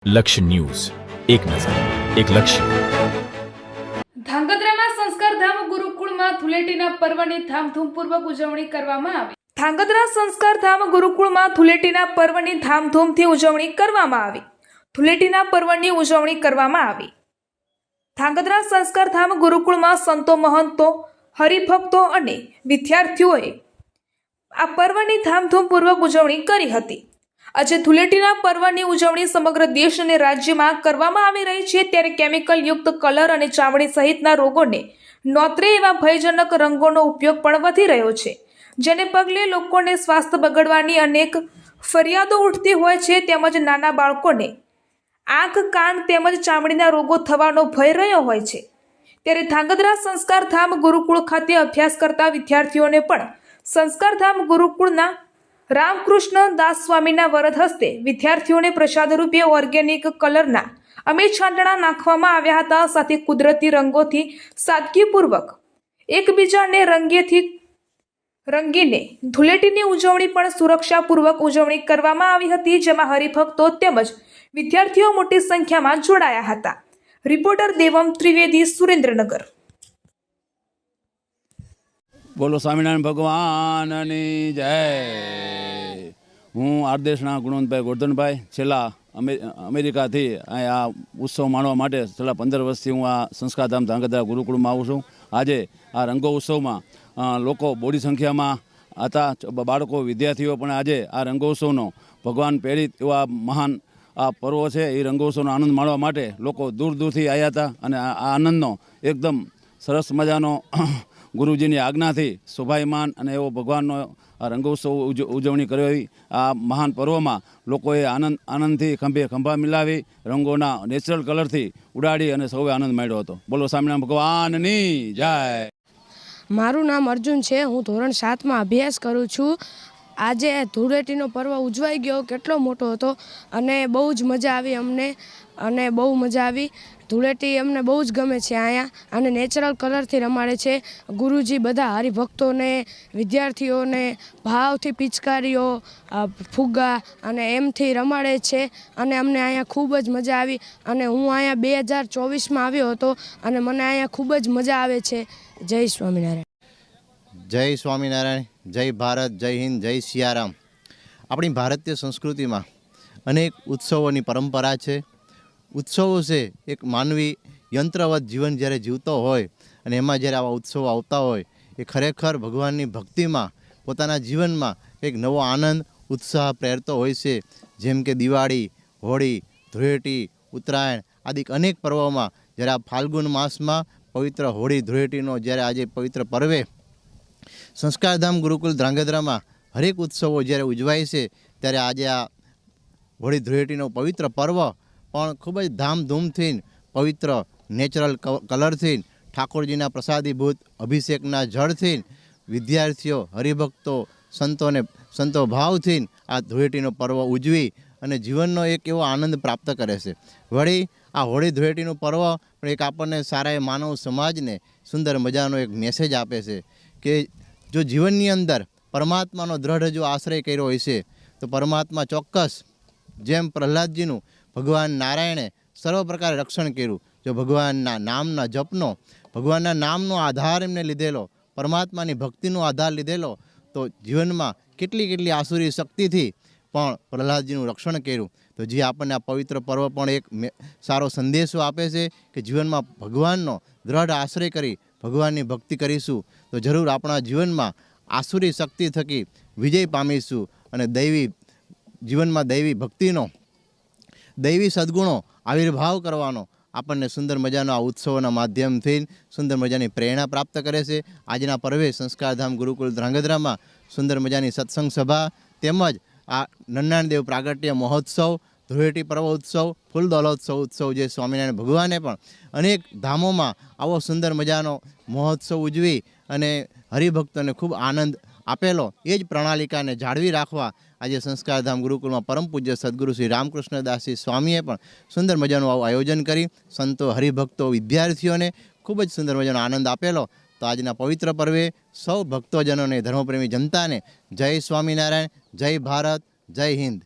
લક્ષ્ય ન્યૂઝ, એક નજર, એક લક્ષ્ય. ધાંગધ્રાના સંસ્કારધામ ગુરુકુળમાં ધૂળેટીના પર્વની ધામધૂમપૂર્વક ઉજવણી કરવામાં આવી. ધાંગધ્રા સંસ્કારધામ ગુરુકુળમાં ધૂળેટીના પર્વની ધામધૂમથી ઉજવણી કરવામાં આવી. ધૂળેટીના પર્વની ઉજવણી કરવામાં આવી. ધાંગધ્રા સંસ્કારધામ ગુરુકુળમાં સંતો, મહંતો, હરિભક્તો અને વિદ્યાર્થીઓએ આ પર્વની ધામધૂમપૂર્વક ઉજવણી કરી હતી. આજે ધૂળેટીના પર્વની ઉજવણી સમગ્ર દેશ અને રાજ્યમાં કરવામાં આવી રહી છે, ત્યારે કેમિકલ યુક્ત કલર અને ચામડી સહિતના રોગોને નોતરે એવા ભયજનક રંગોનો ઉપયોગ પણ વધી રહ્યો છે, જેને પગલે લોકોને સ્વાસ્થ્ય બગડવાની અનેક ફરિયાદો ઉઠતી હોય છે. તેમજ નાના બાળકોને આંખ, કાન તેમજ ચામડીના રોગો થવાનો ભય રહ્યો હોય છે. ત્યારે ધાંગધ્રા સંસ્કારધામ ગુરુકુળ ખાતે અભ્યાસ કરતા વિદ્યાર્થીઓને પણ સંસ્કારધામ ગુરુકુળના રામકૃષ્ણ દાસ સ્વામીના વરદ હસ્તે વિદ્યાર્થીઓને પ્રસાદ રૂપે ઓર્ગેનિક કલરના અમે છાંટણા નાખવામાં આવ્યા હતા. સાથે કુદરતી રંગોથી સાદગીપૂર્વક એકબીજાને રંગીને ધૂળેટીની ઉજવણી પણ સુરક્ષાપૂર્વક ઉજવણી કરવામાં આવી હતી, જેમાં હરિભક્તો તેમજ વિદ્યાર્થીઓ મોટી સંખ્યામાં જોડાયા હતા. રિપોર્ટર દેવમ ત્રિવેદી, સુરેન્દ્રનગર. બોલો સ્વામિનારાયણ ભગવાનની જય. હું આરદેશના ગુણવંતભાઈ ગોરધનભાઈ છેલ્લા અમેરિકાથી આ ઉત્સવ માણવા માટે છેલ્લા 15 વર્ષથી હું આ સંસ્કારધામ ધાંગધ્રા ગુરુકુળમાં આવું છું. આજે આ રંગો ઉત્સવમાં લોકો બોડી સંખ્યામાં હતા, બાળકો, વિદ્યાર્થીઓ પણ આજે આ રંગોત્સવનો ભગવાન પ્રેરિત એવા મહાન આ પર્વ છે, એ રંગોત્સવનો આનંદ માણવા માટે લોકો દૂર દૂરથી આવ્યા હતા. અને આ આનંદનો એકદમ સરસ મજાનો ગુરુજીની આજ્ઞાથી શોભાયમાન અને એવો ભગવાનનો રંગોત્સવ ઉજવણી કરી. આ મહાન પર્વમાં લોકોએ આનંદથી ખંભા મિલાવી રંગોના નેચરલ કલરથી ઉડાડી અને સૌએ આનંદ માણ્યો હતો. બોલો સ્વામિનારાયણ ભગવાનની જય. મારું નામ અર્જુન છે. હું ધોરણ 7માં અભ્યાસ કરું છું. આજે ધૂળેટીનો પર્વ ઉજવાઈ ગયો, કેટલો મોટો હતો અને બહુ જ મજા આવી અમને. અને બહુ મજા આવી. ધૂળેટી અમને બહુ જ ગમે છે અહીંયા, અને નેચરલ કલરથી રમાડે છે. ગુરુજી બધા હરિભક્તોને, વિદ્યાર્થીઓને ભાવથી પિચકારીઓ, ફુગ્ગા અને એમથી રમાડે છે. અને અમને અહીંયા ખૂબ જ મજા આવી. અને હું અહીંયા 2024માં આવ્યો હતો અને મને અહીંયા ખૂબ જ મજા આવે છે. જય સ્વામિનારાયણ. જય સ્વામિનારાયણ, જય ભારત, જય હિન્દ, જય સિયારામ. આપણી ભારતીય સંસ્કૃતિમાં અનેક ઉત્સવોની પરંપરા છે. ઉત્સવો છે એક માનવી યંત્રવત જીવન જ્યારે જીવતો હોય અને એમાં જ્યારે આવા ઉત્સવો આવતા હોય, એ ખરેખર ભગવાનની ભક્તિમાં પોતાના જીવનમાં એક નવો આનંદ, ઉત્સાહ પ્રેરતો હોય છે. જેમ કે દિવાળી, હોળી, ધૂળેટી, ઉત્તરાયણ આદિ અનેક પર્વોમાં જ્યારે આ ફાલ્ગુન માસમાં પવિત્ર હોળી ધૂળેટીનો જ્યારે આજે પવિત્ર પર્વે સંસ્કારધામ ગુરુકુળ ધ્રાંગધ્રામાં હરેક ઉત્સવો જ્યારે ઉજવાય છે, ત્યારે આજે આ હોળી ધૂળેટીનો પવિત્ર પર્વ પણ ખૂબ જ ધામધૂમથી, પવિત્ર નેચરલ કલરથી, ઠાકોરજીના પ્રસાદીભૂત અભિષેકના જળથી, વિદ્યાર્થીઓ, હરિભક્તો, સંતો ભાવથી આ ધૂળેટીનો પર્વ ઉજવી અને જીવનનો એક એવો આનંદ પ્રાપ્ત કરે છે. વળી આ હોળી ધૂળેટીનું પર્વ પણ એક આપણને સારા એ માનવ સમાજને સુંદર મજાનો એક મેસેજ આપે છે કે જો જીવનની અંદર પરમાત્માનો દ્રઢ જો આશ્રય કર્યો હોય છે, તો પરમાત્મા ચોક્કસ, જેમ પ્રહલાદજીનું ભગવાન નારાયણે સર્વ પ્રકારે રક્ષણ કર્યું. જો ભગવાનના નામના જપનો, ભગવાનના નામનો આધાર એમને લીધેલો, પરમાત્માની ભક્તિનો આધાર લીધેલો, તો જીવનમાં કેટલી આસુરી શક્તિથી પણ પ્રહલાદજીનું રક્ષણ કર્યું. તો જે આપણને આ પવિત્ર પર્વ પણ એક સારો સંદેશો આપે છે કે જીવનમાં ભગવાનનો દ્રઢ આશ્રય કરી ભગવાનની ભક્તિ કરીશું તો જરૂર આપણા જીવનમાં આસુરી શક્તિ થકી વિજય પામીશું અને જીવનમાં દૈવી ભક્તિનો, દૈવી સદ્ગુણો આવિર્ભાવ કરવાનો આપણને સુંદર મજાનો આ ઉત્સવોના માધ્યમથી સુંદર મજાની પ્રેરણા પ્રાપ્ત કરે છે. આજના પર્વે સંસ્કારધામ ગુરુકુળ ધ્રાંગધ્રામાં સુંદર મજાની સત્સંગ સભા તેમજ આ નરનારાયણ પ્રાગટ્ય મહોત્સવ, ધૂળેટી પર્વ ઉત્સવ, ફૂલ દોલોત્સવ ઉત્સવ, જે સ્વામિનારાયણ ભગવાને પણ અનેક ધામોમાં આવો સુંદર મજાનો મહોત્સવ ઉજવી અને હરિભક્તોને ખૂબ આનંદ આપેલો, એ જ પ્રણાલિકાને જાળવી રાખવા આજે સંસ્કારધામ ગુરુકુળમાં પરમ પૂજ્ય સદગુરુ શ્રી રામકૃષ્ણદાસજી સ્વામીએ પણ સુંદર મજાનું આવું આયોજન કરી સંતો, હરિભક્તો, વિદ્યાર્થીઓને ખૂબ જ સુંદર મજાનો આનંદ આપેલો. તો આજના પવિત્ર પર્વે સૌ ભક્તોજનોને, ધર્મપ્રેમી જનતાને જય સ્વામિનારાયણ, જય ભારત, જય હિન્દ.